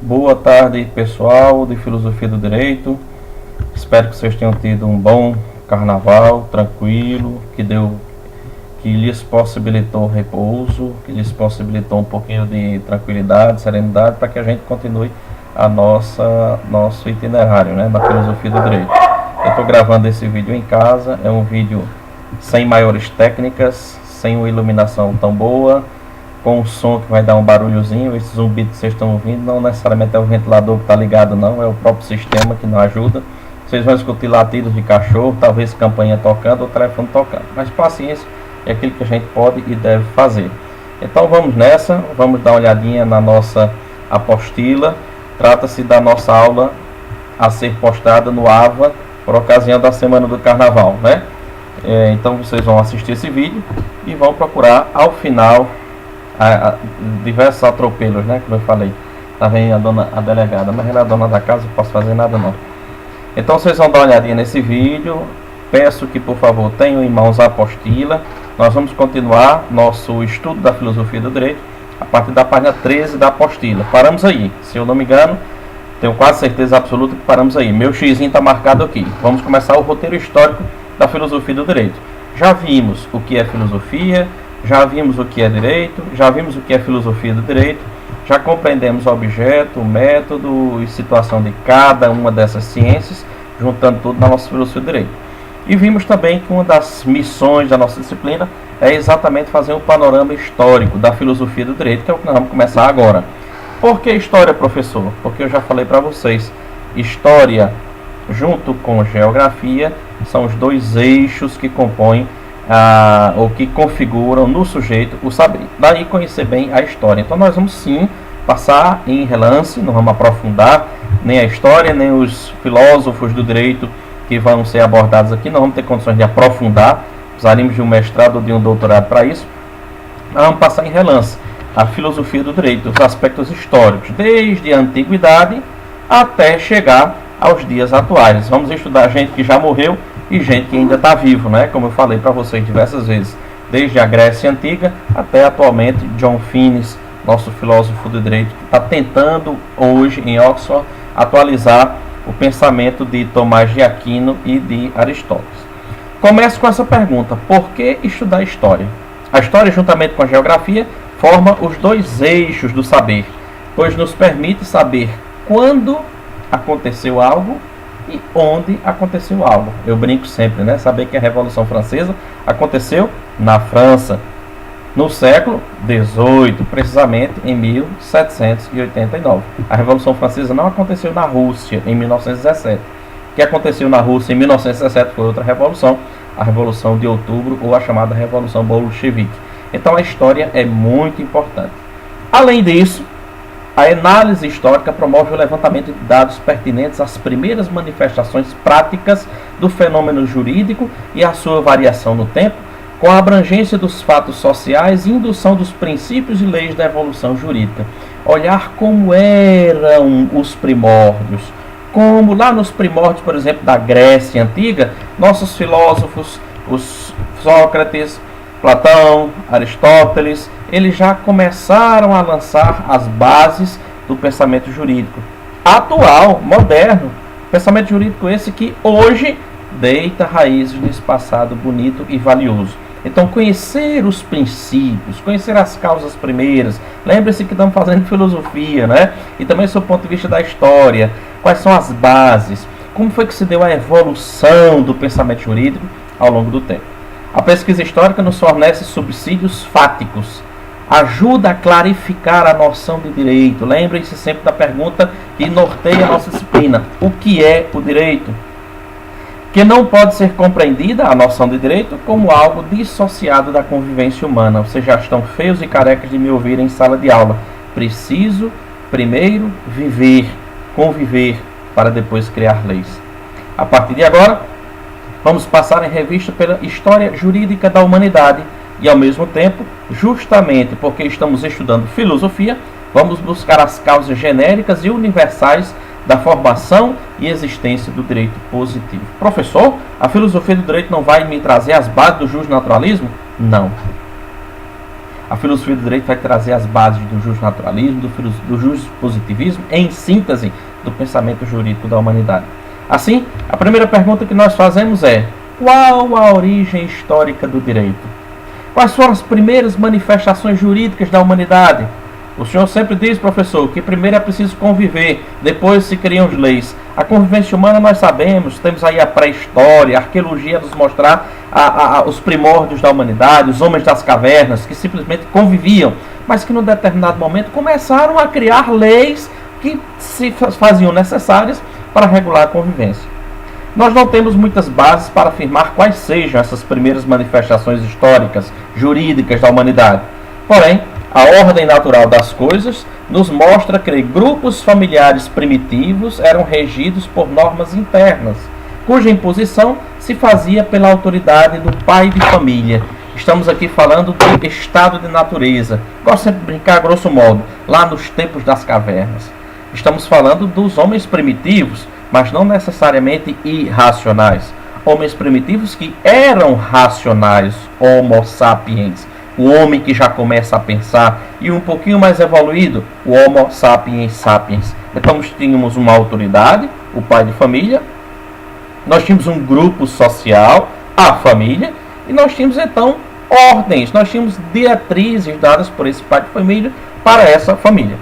Boa tarde, pessoal de Filosofia do Direito. Espero que vocês tenham tido um bom carnaval, tranquilo, que lhes possibilitou repouso, que lhes possibilitou um pouquinho de tranquilidade, serenidade, para que a gente continue nosso itinerário, né, na Filosofia do Direito. Eu estou gravando esse vídeo em casa, é um vídeo sem maiores técnicas, sem uma iluminação tão boa, com um som que vai dar um barulhozinho. Esse zumbido que vocês estão ouvindo não necessariamente é o ventilador que está ligado, não, é o próprio sistema que não ajuda. Vocês vão escutar latidos de cachorro, talvez campainha tocando ou telefone tocando, mas paciência, é aquilo que a gente pode e deve fazer. Então vamos nessa, vamos dar uma olhadinha na nossa apostila. Trata-se da nossa aula a ser postada no AVA por ocasião da Semana do Carnaval, né? Então vocês vão assistir esse vídeo e vão procurar ao final diversos atropelos, né? Como eu falei, tá vendo a delegada, mas ela é a dona da casa, não posso fazer nada não. Então vocês vão dar uma olhadinha nesse vídeo. Peço que por favor tenham em mãos a apostila. Nós vamos continuar nosso estudo da Filosofia do Direito a partir da página 13 da apostila. Paramos aí, se eu não me engano, tenho quase certeza absoluta que paramos aí. Meu xizinho está marcado aqui. Vamos começar o roteiro histórico da Filosofia do Direito. Já vimos o que é filosofia, já vimos o que é direito, já vimos o que é filosofia do direito, já compreendemos o objeto, o método e situação de cada uma dessas ciências, juntando tudo na nossa filosofia do direito. E vimos também que uma das missões da nossa disciplina é exatamente fazer um panorama histórico da filosofia do direito, que é o que nós vamos começar agora. Por que história, professor? Porque eu já falei para vocês, história junto com geografia são os dois eixos que compõem ou que configuram no sujeito o saber. Daí conhecer bem a história. Então nós vamos sim passar em relance, não vamos aprofundar nem a história, nem os filósofos do direito que vão ser abordados aqui, não vamos ter condições de aprofundar, precisaríamos de um mestrado ou de um doutorado para isso. Nós vamos passar em relance a filosofia do direito, os aspectos históricos, desde a antiguidade até chegar aos dias atuais. Vamos estudar gente que já morreu e gente que ainda está vivo, né? Como eu falei para vocês diversas vezes, desde a Grécia Antiga até atualmente John Finnis, nosso filósofo do direito, que está tentando hoje em Oxford atualizar o pensamento de Tomás de Aquino e de Aristóteles. Começo com essa pergunta: por que estudar história? A história, juntamente com a geografia, forma os dois eixos do saber, pois nos permite saber quando aconteceu algo e onde aconteceu algo. Eu brinco sempre, né? Saber que a Revolução Francesa aconteceu na França, no século XVIII, precisamente em 1789. A Revolução Francesa não aconteceu na Rússia em 1917. O que aconteceu na Rússia em 1917 foi outra revolução, a Revolução de Outubro, ou a chamada Revolução Bolchevique. Então a história é muito importante. Além disso, a análise histórica promove o levantamento de dados pertinentes às primeiras manifestações práticas do fenômeno jurídico e à sua variação no tempo, com a abrangência dos fatos sociais e indução dos princípios e leis da evolução jurídica. Olhar como eram os primórdios, como lá nos primórdios, por exemplo, da Grécia Antiga, nossos filósofos, os Sócrates, Platão, Aristóteles, eles já começaram a lançar as bases do pensamento jurídico atual, moderno, pensamento jurídico esse que hoje deita raízes nesse passado bonito e valioso. Então, conhecer os princípios, conhecer as causas primeiras, lembre-se que estamos fazendo filosofia, né? E também sob o ponto de vista da história, quais são as bases, como foi que se deu a evolução do pensamento jurídico ao longo do tempo. A pesquisa histórica nos fornece subsídios fáticos, ajuda a clarificar a noção de direito. Lembrem-se sempre da pergunta que norteia a nossa disciplina: o que é o direito? Que não pode ser compreendida a noção de direito como algo dissociado da convivência humana. Vocês já estão feios e carecas de me ouvir em sala de aula. Preciso primeiro viver, conviver, para depois criar leis. A partir de agora, vamos passar em revista pela história jurídica da humanidade e, ao mesmo tempo, justamente porque estamos estudando filosofia, vamos buscar as causas genéricas e universais da formação e existência do direito positivo. Professor, a filosofia do direito não vai me trazer as bases do justnaturalismo? Não. A filosofia do direito vai trazer as bases do justnaturalismo, do justpositivismo, em síntese do pensamento jurídico da humanidade. Assim, a primeira pergunta que nós fazemos é: qual a origem histórica do direito? Quais foram as primeiras manifestações jurídicas da humanidade? O senhor sempre diz, professor, que primeiro é preciso conviver, depois se criam as leis. A convivência humana nós sabemos, temos aí a pré-história, a arqueologia nos mostrar os primórdios da humanidade, os homens das cavernas, que simplesmente conviviam, mas que num determinado momento começaram a criar leis que se faziam necessárias para regular a convivência. Nós não temos muitas bases para afirmar quais sejam essas primeiras manifestações históricas, jurídicas da humanidade. Porém, a ordem natural das coisas nos mostra que grupos familiares primitivos eram regidos por normas internas, cuja imposição se fazia pela autoridade do pai de família. Estamos aqui falando do estado de natureza. Gosto sempre de brincar, grosso modo, lá nos tempos das cavernas. Estamos falando dos homens primitivos, mas não necessariamente irracionais. Homens primitivos que eram racionais, homo sapiens. O homem que já começa a pensar, e um pouquinho mais evoluído, o Homo sapiens sapiens. Então nós tínhamos uma autoridade, o pai de família, nós tínhamos um grupo social, a família, e nós tínhamos então ordens, nós tínhamos diretrizes dadas por esse pai de família para essa família.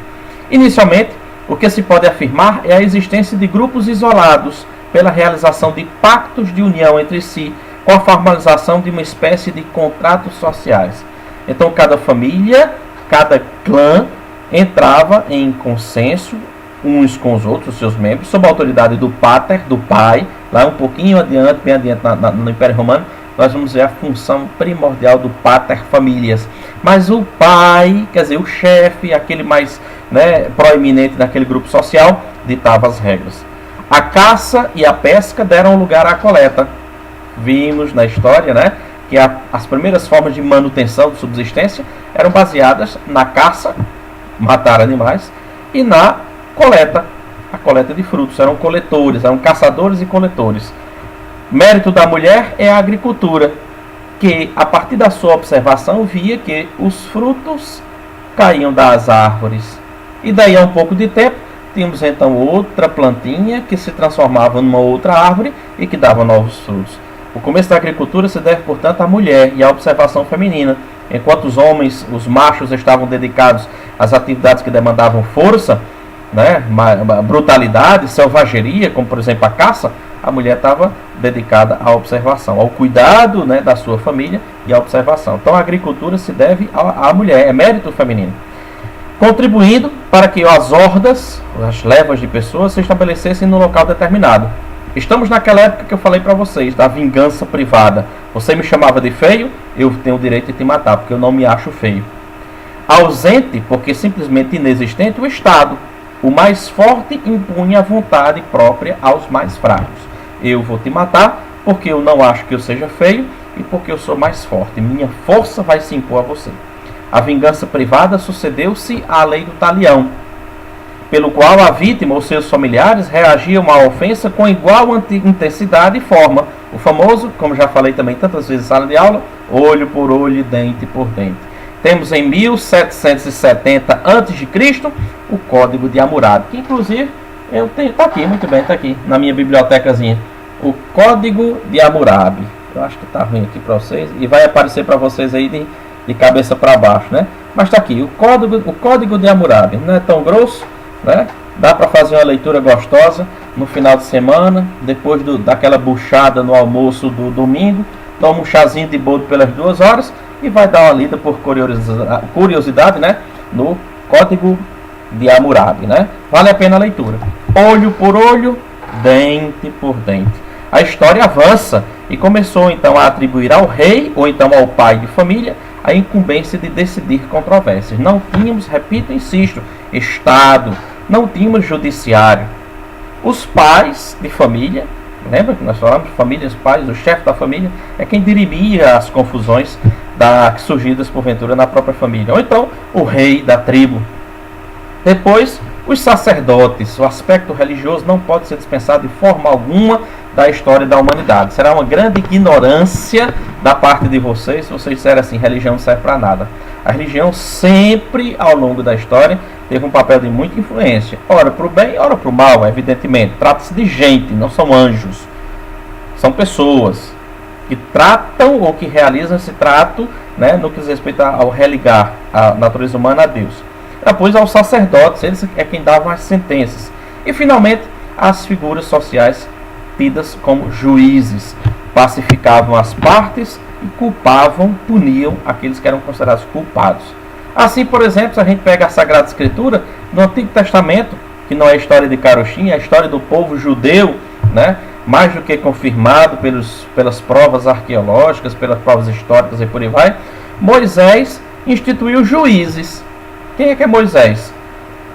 Inicialmente, o que se pode afirmar é a existência de grupos isolados pela realização de pactos de união entre si, com a formalização de uma espécie de contratos sociais. Então cada família, cada clã entrava em consenso uns com os outros, seus membros, sob a autoridade do pater, do pai. Lá um pouquinho adiante, bem adiante no Império Romano, nós vamos ver a função primordial do pater familias. Mas o pai, quer dizer, o chefe, aquele mais proeminente naquele grupo social, ditava as regras. A caça e a pesca deram lugar à coleta. Vimos na história, que as primeiras formas de manutenção, de subsistência, eram baseadas na caça, matar animais, e na coleta, a coleta de frutos. Eram coletores, eram caçadores e coletores. Mérito da mulher é a agricultura, que a partir da sua observação via que os frutos caíam das árvores. E daí a um pouco de tempo, tínhamos então outra plantinha que se transformava numa outra árvore e que dava novos frutos. O começo da agricultura se deve, portanto, à mulher e à observação feminina. Enquanto os homens, os machos, estavam dedicados às atividades que demandavam força, brutalidade, selvageria, como por exemplo a caça, a mulher estava dedicada à observação, ao cuidado da sua família e à observação. Então a agricultura se deve à mulher, é mérito feminino. Contribuindo para que as hordas, as levas de pessoas, se estabelecessem no local determinado. Estamos naquela época que eu falei para vocês, da vingança privada. Você me chamava de feio, eu tenho o direito de te matar, porque eu não me acho feio. Ausente, porque simplesmente inexistente, o Estado. O mais forte impunha a vontade própria aos mais fracos. Eu vou te matar, porque eu não acho que eu seja feio, e porque eu sou mais forte. Minha força vai se impor a você. A vingança privada sucedeu-se à lei do talião, pelo qual a vítima ou seus familiares reagiam à ofensa com igual intensidade e forma. O famoso, como já falei também tantas vezes em sala de aula, olho por olho, dente por dente. Temos em 1770 a.C. o Código de Hammurabi, que inclusive eu tenho, está aqui, muito bem, está aqui na minha bibliotecazinha. O Código de Hammurabi. Eu acho que está ruim aqui para vocês e vai aparecer para vocês aí de cabeça para baixo, Mas está aqui, o Código de Hammurabi. Não é tão grosso, Dá para fazer uma leitura gostosa no final de semana, depois daquela buchada no almoço do domingo. Toma um chazinho de boldo pelas 2 horas e vai dar uma lida por curiosidade, no Código de Hammurabi, Vale a pena a leitura. Olho por olho, dente por dente. A história avança e começou então a atribuir ao rei ou então ao pai de família a incumbência de decidir controvérsias. Não tínhamos, repito, insisto, Estado, não tínhamos judiciário. Os pais de família, lembra que nós falamos de famílias, pais, o chefe da família é quem dirimia as confusões surgidas porventura na própria família, ou então o rei da tribo. Depois, os sacerdotes. O aspecto religioso não pode ser dispensado de forma alguma da história da humanidade. Será uma grande ignorância da parte de vocês se vocês disserem assim, religião não serve para nada. A religião sempre, ao longo da história, teve um papel de muita influência. Ora para o bem, ora para o mal, evidentemente. Trata-se de gente, não são anjos. São pessoas que tratam ou que realizam esse trato, né, no que diz respeito ao religar a natureza humana a Deus. Depois aos sacerdotes, eles é quem davam as sentenças. E finalmente as figuras sociais tidas como juízes. Pacificavam as partes e culpavam, puniam aqueles que eram considerados culpados. Assim, por exemplo, se a gente pega a Sagrada Escritura, no Antigo Testamento, que não é a história de Caroxim, é a história do povo judeu, né? Mais do que confirmado pelas provas arqueológicas, pelas provas históricas e por aí vai, Moisés instituiu juízes. Quem é Moisés?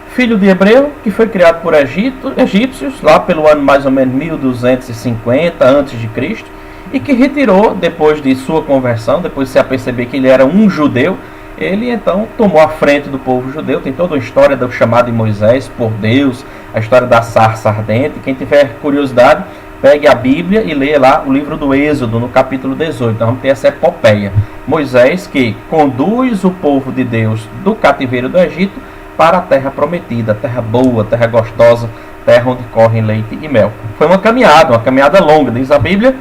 Filho de Hebreu, que foi criado por egípcios, lá pelo ano mais ou menos 1250 a.C., e que retirou, depois de sua conversão, depois de se aperceber que ele era um judeu, ele então tomou a frente do povo judeu. Tem toda a história do chamado de Moisés por Deus, a história da sarça ardente. Quem tiver curiosidade, pegue a Bíblia e leia lá o livro do Êxodo, no capítulo 18. Então vamos ter essa epopeia. Moisés que conduz o povo de Deus do cativeiro do Egito para a terra prometida, terra boa, terra gostosa, terra onde correm leite e mel. Foi uma caminhada longa, diz a Bíblia,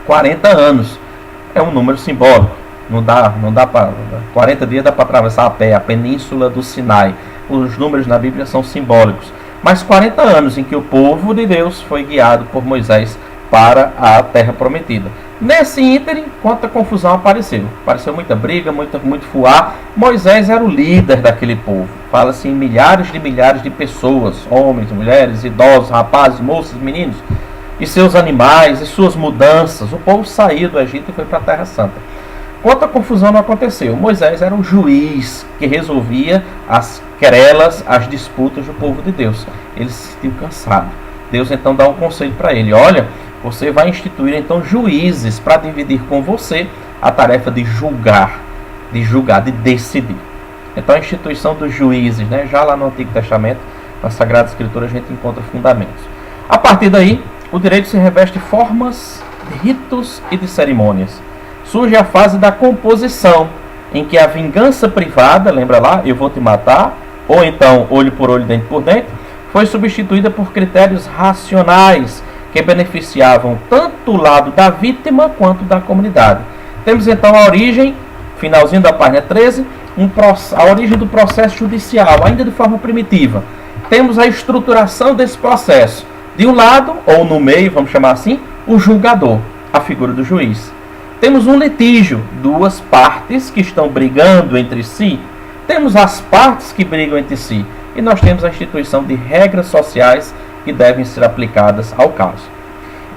40 anos. É um número simbólico. Não dá para 40 dias dá para atravessar a pé a península do Sinai. Os números na Bíblia são simbólicos. Mas 40 anos em que o povo de Deus foi guiado por Moisés para a terra prometida. Nesse ínterim, quanta confusão apareceu. Apareceu muita briga, muito fuá. Moisés era o líder daquele povo. Fala-se em milhares de pessoas, homens, mulheres, idosos, rapazes, moças, meninos, e seus animais, e suas mudanças. O povo saiu do Egito e foi para a Terra Santa. Quanta confusão não aconteceu. Moisés era o juiz que resolvia as querelas, as disputas do povo de Deus. Ele se sentiu cansado. Deus então dá um conselho para ele. Olha, você vai instituir então juízes para dividir com você a tarefa de julgar, de decidir. Então a instituição dos juízes, né, já lá no Antigo Testamento, na Sagrada Escritura, a gente encontra fundamentos. A partir daí, o direito se reveste de formas, de ritos e de cerimônias. Surge a fase da composição, em que a vingança privada, lembra lá, eu vou te matar, ou então olho por olho, dente por dente, foi substituída por critérios racionais, que beneficiavam tanto o lado da vítima quanto da comunidade. Temos então a origem, finalzinho da página 13, a origem do processo judicial, ainda de forma primitiva. Temos a estruturação desse processo. De um lado, ou no meio, vamos chamar assim, o julgador, a figura do juiz. Temos um litígio, duas partes que estão brigando entre si. Temos as partes que brigam entre si. E nós temos a instituição de regras sociais que devem ser aplicadas ao caso.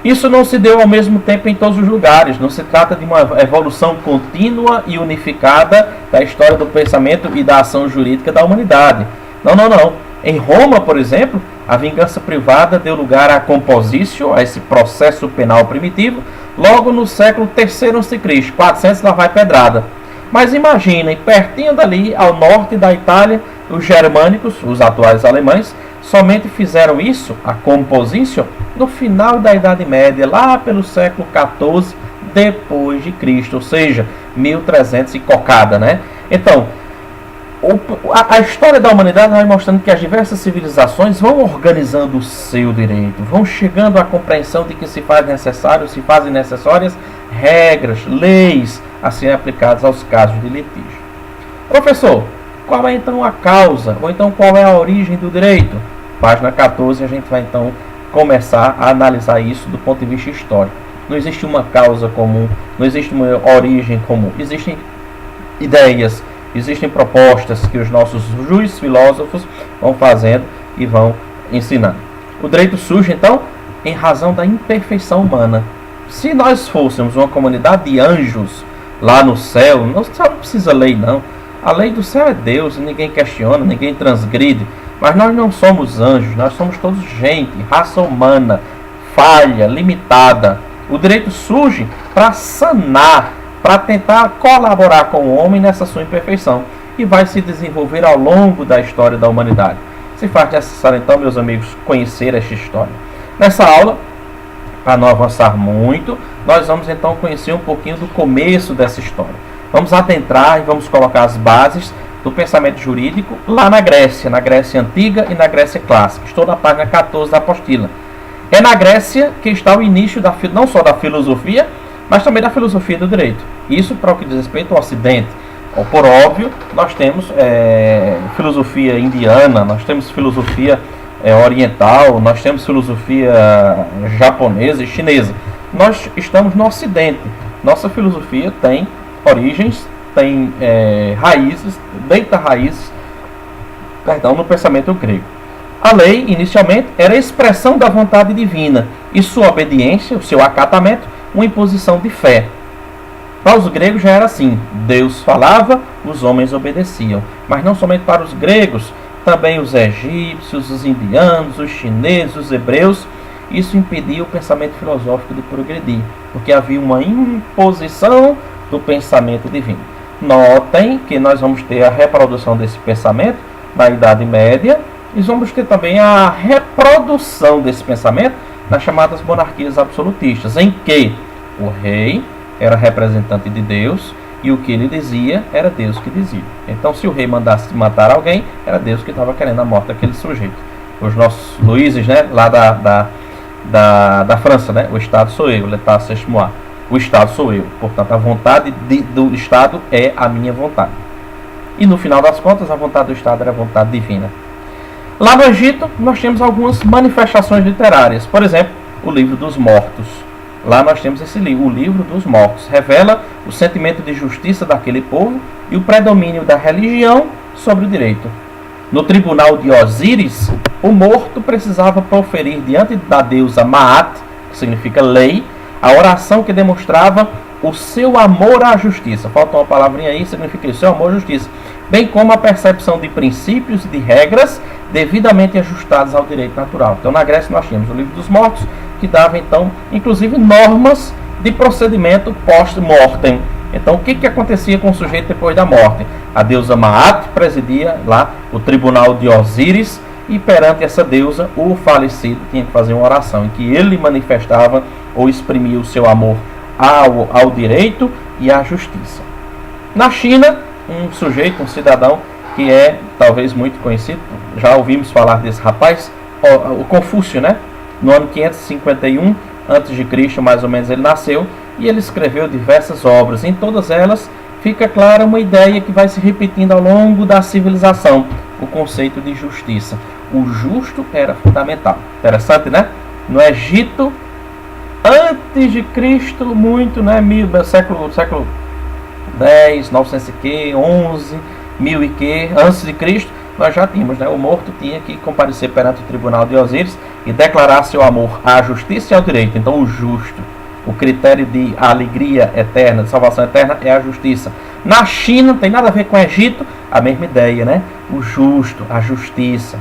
Isso não se deu ao mesmo tempo em todos os lugares. Não se trata de uma evolução contínua e unificada da história do pensamento e da ação jurídica da humanidade. Não. Em Roma, por exemplo, a vingança privada deu lugar à compositio, a esse processo penal primitivo, logo no século III a.C., 400 lá vai pedrada. Mas imaginem, pertinho dali, ao norte da Itália, os germânicos, os atuais alemães, somente fizeram isso, a compositio, no final da Idade Média, lá pelo século XIV depois de Cristo, ou seja, 1300 e cocada, né? Então, a história da humanidade vai mostrando que as diversas civilizações vão organizando o seu direito, vão chegando à compreensão de que se fazem necessárias regras, leis a serem aplicadas aos casos de litígio. Professor, qual é então a causa, ou então qual é a origem do direito? Página 14, a gente vai então começar a analisar isso do ponto de vista histórico. Não existe uma causa comum, não existe uma origem comum, existem ideias, existem propostas que os nossos juízes filósofos vão fazendo e vão ensinando. O direito surge, então, em razão da imperfeição humana. Se nós fôssemos uma comunidade de anjos lá no céu, não precisa lei, não. A lei do céu é Deus, ninguém questiona, ninguém transgride. Mas nós não somos anjos, nós somos todos gente, raça humana, falha, limitada. O direito surge para sanar, para tentar colaborar com o homem nessa sua imperfeição, e vai se desenvolver ao longo da história da humanidade. Se faz necessário, então, meus amigos, conhecer esta história. Nessa aula, para não avançar muito, nós vamos então conhecer um pouquinho do começo dessa história. Vamos adentrar e vamos colocar as bases do pensamento jurídico lá na Grécia Antiga e na Grécia Clássica. Estou na página 14 da apostila. É na Grécia que está o início não só da filosofia, mas também da filosofia do direito. Isso para o que diz respeito ao Ocidente. Por óbvio, nós temos filosofia indiana, nós temos filosofia oriental, nós temos filosofia japonesa e chinesa. Nós estamos no Ocidente. Nossa filosofia tem origens, tem raízes, deita raízes, no pensamento grego. A lei, inicialmente, era a expressão da vontade divina e sua obediência, o seu acatamento, uma imposição de fé. Para os gregos já era assim: Deus falava, os homens obedeciam. Mas não somente para os gregos, também os egípcios, os indianos, os chineses, os hebreus. Isso impedia o pensamento filosófico de progredir, porque havia uma imposição do pensamento divino. Notem que nós vamos ter a reprodução desse pensamento na Idade Média e vamos ter também a reprodução desse pensamento nas chamadas monarquias absolutistas, em que o rei era representante de Deus e o que ele dizia era Deus que dizia. Então, se o rei mandasse matar alguém, era Deus que estava querendo a morte daquele sujeito. Os nossos Luíses, lá da França, o Estado sou eu, l'État c'est moi. O Estado sou eu, portanto a vontade do Estado é a minha vontade. E no final das contas, a vontade do Estado era a vontade divina. Lá no Egito, nós temos algumas manifestações literárias. Por exemplo, o Livro dos Mortos. Lá nós temos esse livro, o Livro dos Mortos. Revela o sentimento de justiça daquele povo e o predomínio da religião sobre o direito. No tribunal de Osíris, o morto precisava proferir diante da deusa Maat, que significa lei, a oração que demonstrava o seu amor à justiça. Falta uma palavrinha aí, significa isso, seu amor à justiça. Bem como a percepção de princípios e de regras devidamente ajustados ao direito natural. Então, na Grécia nós tínhamos o Livro dos Mortos, que dava, então, inclusive normas de procedimento post-mortem. Então, o que acontecia com o sujeito depois da morte? A deusa Maat presidia lá o tribunal de Osíris, e perante essa deusa, o falecido tinha que fazer uma oração em que ele manifestava ou exprimia o seu amor ao direito e à justiça. Na China, um sujeito, um cidadão que é talvez muito conhecido, já ouvimos falar desse rapaz, o Confúcio, no ano 551 a.C., mais ou menos, ele nasceu, e ele escreveu diversas obras. Em todas elas fica clara uma ideia que vai se repetindo ao longo da civilização: o conceito de justiça. O justo era fundamental. Interessante, No Egito, antes de Cristo, muito, século 10, 900 e que, 11, 1000 e que, antes de Cristo, nós já tínhamos, o morto tinha que comparecer perante o tribunal de Osíris e declarar seu amor à justiça e ao direito. Então, o justo, o critério de alegria eterna, de salvação eterna, é a justiça. Na China, não tem nada a ver com o Egito, a mesma ideia, O justo, a justiça.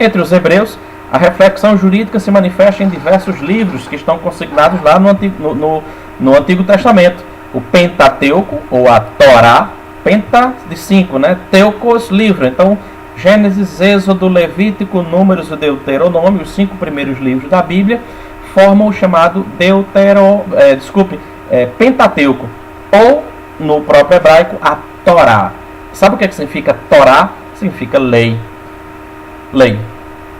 Entre os hebreus, a reflexão jurídica se manifesta em diversos livros que estão consignados lá no Antigo Testamento. O Pentateuco, ou a Torá, Penta de 5, Teucos, livro. Então, Gênesis, Êxodo, Levítico, Números e Deuteronômio, os 5 primeiros livros da Bíblia, formam o chamado Pentateuco, ou, no próprio hebraico, a Torá. Sabe o que significa Torá? Significa lei. Lei.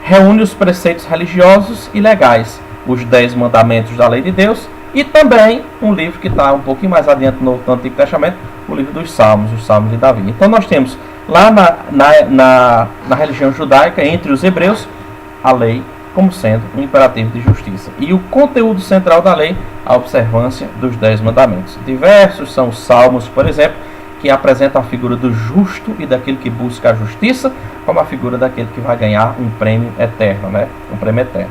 Reúne os preceitos religiosos e legais, os 10 mandamentos da lei de Deus, e também um livro que está um pouquinho mais adiante no Antigo Testamento, o livro dos Salmos, os Salmos de Davi. Então nós temos lá na religião judaica, entre os hebreus, a lei como sendo um imperativo de justiça. E o conteúdo central da lei, a observância dos 10 mandamentos. Diversos são os Salmos, por exemplo, que apresenta a figura do justo e daquele que busca a justiça, como a figura daquele que vai ganhar um prêmio eterno, Um prêmio eterno.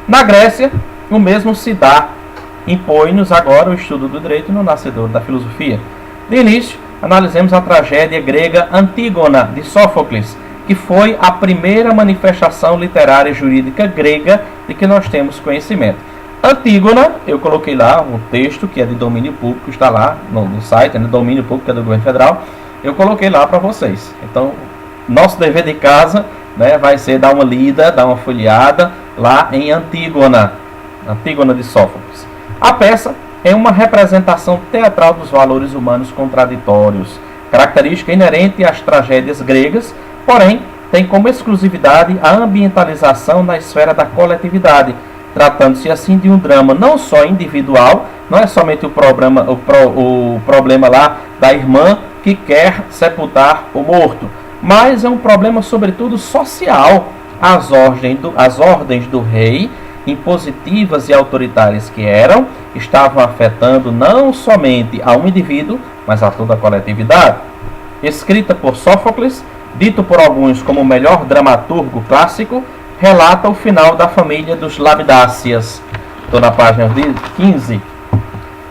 Na Grécia, o mesmo se dá. Impõe-nos agora o estudo do direito no nascedor da filosofia. De início, analisemos a tragédia grega Antígona, de Sófocles, que foi a primeira manifestação literária e jurídica grega de que nós temos conhecimento. Antígona, eu coloquei lá um texto que é de domínio público, está lá no site, domínio público, é do governo federal. Eu coloquei lá para vocês. Então, nosso dever de casa vai ser dar uma lida, dar uma folheada, lá em Antígona de Sófocles. A peça é uma representação teatral dos valores humanos contraditórios, característica inerente às tragédias gregas, porém tem como exclusividade a ambientalização na esfera da coletividade, tratando-se assim de um drama não só individual, não é somente o problema lá da irmã que quer sepultar o morto, mas é um problema sobretudo social. As ordens do rei, impositivas e autoritárias que eram, estavam afetando não somente a um indivíduo, mas a toda a coletividade. Escrita por Sófocles, dito por alguns como o melhor dramaturgo clássico, relata o final da família dos Labidáceas. Estou na página 15.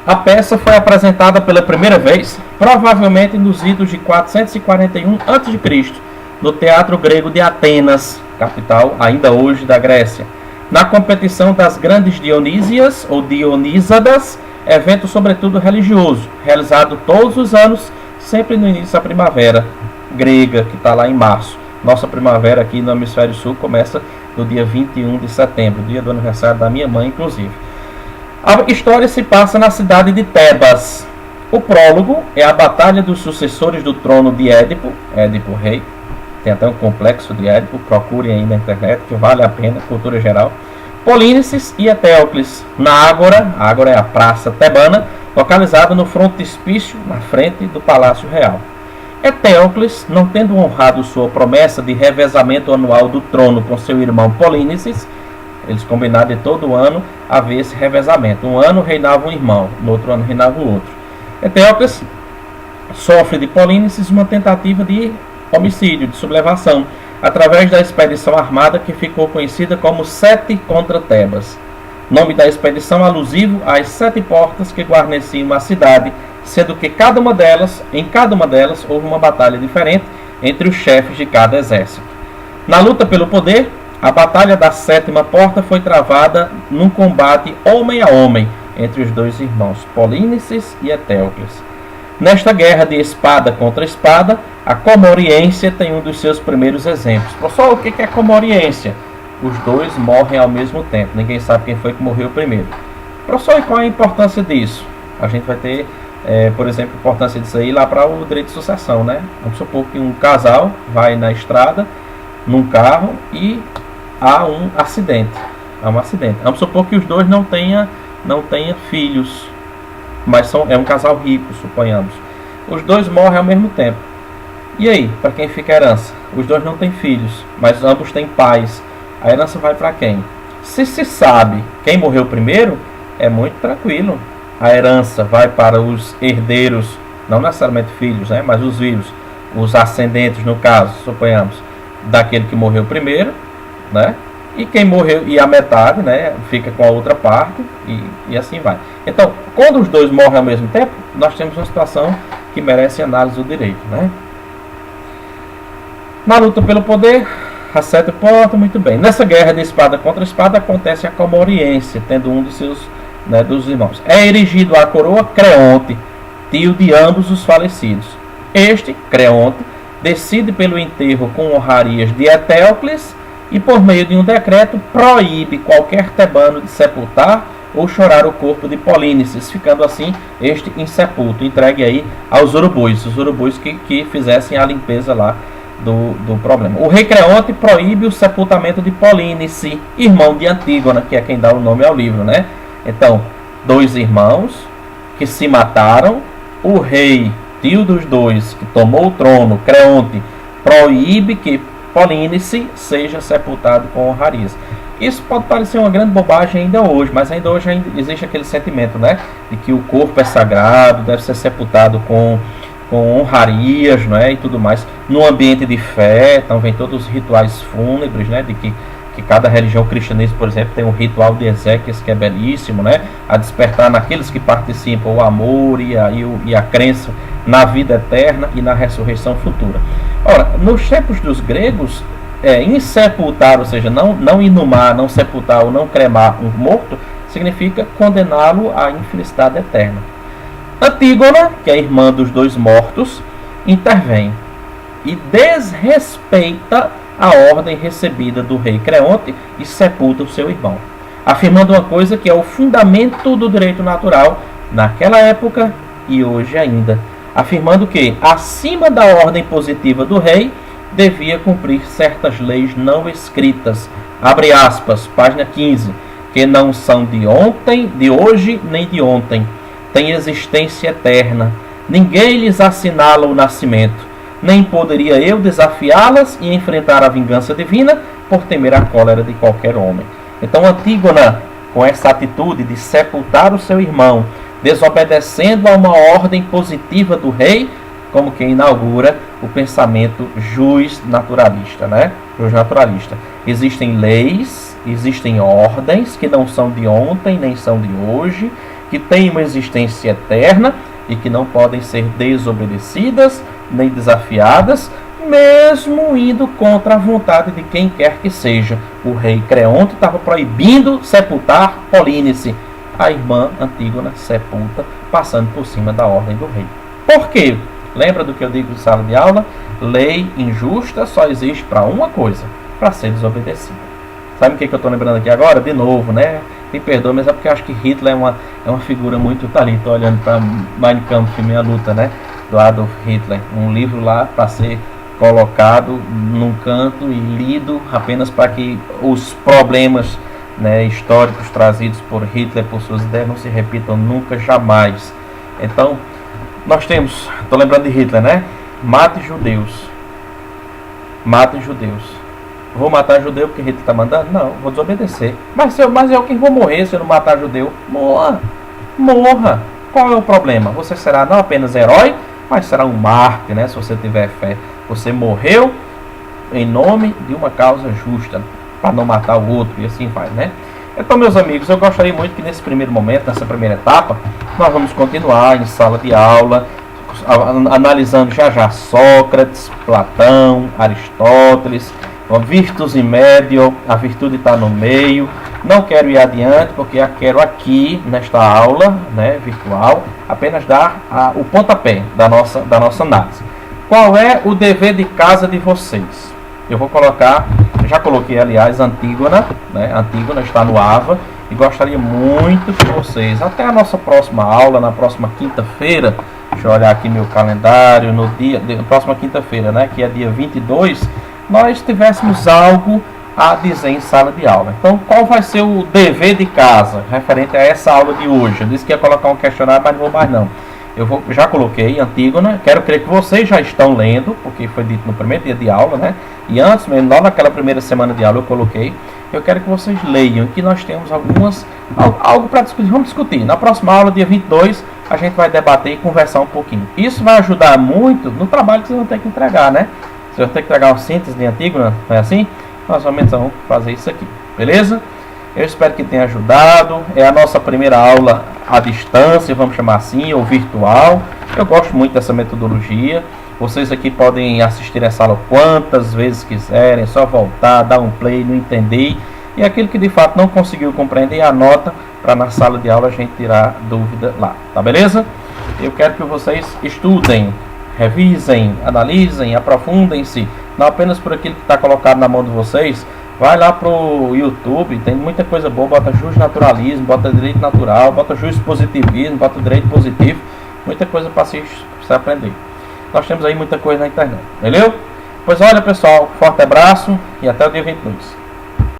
A peça foi apresentada pela primeira vez, provavelmente nos idos de 441 a.C., no Teatro Grego de Atenas, capital ainda hoje da Grécia, na competição das grandes Dionísias ou Dionísadas, evento sobretudo religioso, realizado todos os anos, sempre no início da primavera grega, que está lá em março. Nossa primavera aqui no Hemisfério Sul começa no dia 21 de setembro, dia do aniversário da minha mãe, inclusive. A história se passa na cidade de Tebas. O prólogo é a batalha dos sucessores do trono de Édipo, Édipo rei. Tem até um complexo de Édipo, procurem aí na internet, que vale a pena, cultura geral. Polínices e Etéocles, na Ágora, a Ágora é a praça tebana, localizada no frontispício, na frente do Palácio Real. Etéocles, não tendo honrado sua promessa de revezamento anual do trono com seu irmão Polínices, eles combinaram de todo ano haver esse revezamento. Um ano reinava um irmão, no outro ano reinava o outro. Etéocles sofre de Polínices uma tentativa de homicídio, de sublevação, através da expedição armada que ficou conhecida como 7 contra Tebas. Nome da expedição alusivo às 7 portas que guarneciam a cidade, sendo que em cada uma delas houve uma batalha diferente entre os chefes de cada exército. Na luta pelo poder, a batalha da 7ª porta foi travada num combate homem a homem entre os dois irmãos, Polínices e Etéocles. Nesta guerra de espada contra espada, a comoriência tem um dos seus primeiros exemplos. Professor, o que é comoriência? Os dois morrem ao mesmo tempo. Ninguém sabe quem foi que morreu primeiro. Professor, e qual é a importância disso? A gente vai ter, por exemplo, a importância disso aí lá para o direito de sucessão, né? Vamos supor que um casal vai na estrada, num carro, e há um acidente. Vamos supor que os dois não tenham filhos, mas é um casal rico, suponhamos. Os dois morrem ao mesmo tempo. E aí, para quem fica a herança? Os dois não têm filhos, mas ambos têm pais. A herança vai para quem? Se sabe quem morreu primeiro, é muito tranquilo. A herança vai para os herdeiros, não necessariamente filhos, né, mas os vivos, os ascendentes, no caso, suponhamos, daquele que morreu primeiro, né? E quem morreu, e a metade, né, fica com a outra parte, e assim vai. Então, quando os dois morrem ao mesmo tempo, nós temos uma situação que merece análise do direito, né? Na luta pelo poder, a 7 portas, muito bem. Nessa guerra de espada contra espada acontece a comoriência, tendo um de seus, né, dos irmãos. É erigido à coroa Creonte, tio de ambos os falecidos. Este, Creonte, decide pelo enterro com honrarias de Etéocles e, por meio de um decreto, proíbe qualquer tebano de sepultar ou chorar o corpo de Polínices, ficando assim este insepulto, entregue aí aos urubus, os urubus que fizessem a limpeza lá do problema. O rei Creonte proíbe o sepultamento de Polínice, irmão de Antígona, que é quem dá o nome ao livro, né? Então, dois irmãos que se mataram, o rei, tio dos dois, que tomou o trono, Creonte, proíbe que Polínice seja sepultado com honrarias. Isso pode parecer uma grande bobagem ainda hoje, mas ainda hoje existe aquele sentimento, né, de que o corpo é sagrado, deve ser sepultado com honrarias, né, e tudo mais, no ambiente de fé. Então vem todos os rituais fúnebres, né, de que cada religião cristianismo, por exemplo, tem um ritual de exéquias que é belíssimo, né, a despertar naqueles que participam o amor e a crença na vida eterna e na ressurreição futura. Ora, nos tempos dos gregos, insepultar, ou seja, não inumar, não sepultar ou não cremar um morto, significa condená-lo à infelicidade eterna. Antígona, que é a irmã dos dois mortos, intervém e desrespeita a ordem recebida do rei Creonte e sepulta o seu irmão, afirmando uma coisa que é o fundamento do direito natural naquela época e hoje ainda, afirmando que, acima da ordem positiva do rei, devia cumprir certas leis não escritas, abre aspas, página 15, que não são de ontem, de hoje, nem de ontem, têm existência eterna, ninguém lhes assinala o nascimento, nem poderia eu desafiá-las e enfrentar a vingança divina por temer a cólera de qualquer homem. Então Antígona, com essa atitude de sepultar o seu irmão, desobedecendo a uma ordem positiva do rei, como que inaugura o pensamento jus naturalista, né? Jus naturalista. Existem leis, existem ordens que não são de ontem, nem são de hoje, que têm uma existência eterna e que não podem ser desobedecidas, nem desafiadas, mesmo indo contra a vontade de quem quer que seja. O rei Creonte estava proibindo sepultar Polínice. A irmã Antígona sepulta, passando por cima da ordem do rei. Por quê? Lembra do que eu digo em sala de aula? Lei injusta só existe para uma coisa, para ser desobedecida. Sabe o que eu estou lembrando aqui agora? De novo, né? Me perdoa, mas é porque eu acho que Hitler é uma figura muito... Tá ali, estou olhando para Mein Kampf, Minha Luta, né? Do Adolf Hitler. Um livro lá para ser colocado num canto e lido apenas para que os problemas, né, históricos trazidos por Hitler, por suas ideias, não se repitam nunca, jamais. Então, nós temos... Estou lembrando de Hitler, né? Mate judeus. Mate judeus. Vou matar judeu porque Hitler está mandando? Não, vou desobedecer. Mas eu quem vou morrer se eu não matar judeu? Morra! Morra! Qual é o problema? Você será não apenas herói, mas será um mártir, né? Se você tiver fé. Você morreu em nome de uma causa justa, para não matar o outro, e assim vai, né? Então, meus amigos, eu gostaria muito que nesse primeiro momento, nessa primeira etapa, nós vamos continuar em sala de aula, analisando já Sócrates, Platão, Aristóteles, Virtus in medio, a virtude está no meio. Não quero ir adiante, porque eu quero aqui, nesta aula, né, virtual, apenas dar o pontapé da nossa análise. Qual é o dever de casa de vocês? Eu vou colocar, já coloquei, aliás, Antígona, né? Antígona está no AVA, e gostaria muito que vocês, até a nossa próxima aula, na próxima quinta-feira, deixa eu olhar aqui meu calendário, próxima quinta-feira, né, que é dia 22, nós tivéssemos algo a dizer em sala de aula. Então, qual vai ser o dever de casa referente a essa aula de hoje? Eu disse que ia colocar um questionário, mas não vou mais não. Já coloquei Antígona, quero crer que vocês já estão lendo, porque foi dito no primeiro dia de aula, né? E antes mesmo, lá naquela primeira semana de aula eu coloquei. Eu quero que vocês leiam, que nós temos algo para discutir. Vamos discutir. Na próxima aula, dia 22, a gente vai debater e conversar um pouquinho. Isso vai ajudar muito no trabalho que vocês vão ter que entregar, né? Vocês vão ter que entregar uma síntese de Antígona, não é assim? Nós vamos fazer isso aqui, beleza? Eu espero que tenha ajudado. É a nossa primeira aula à distância, vamos chamar assim, ou virtual. Eu gosto muito dessa metodologia. Vocês aqui podem assistir essa aula quantas vezes quiserem, é só voltar, dar um play, não entender. E aquele que de fato não conseguiu compreender, anota para na sala de aula a gente tirar dúvida lá, tá beleza? Eu quero que vocês estudem, revisem, analisem, aprofundem-se, não apenas por aquilo que está colocado na mão de vocês. Vai lá pro YouTube, tem muita coisa boa, bota jus naturalismo, bota direito natural, bota jus positivismo, bota direito positivo, muita coisa para você aprender. Nós temos aí muita coisa na internet, beleza? Pois olha, pessoal, forte abraço e até o dia 22.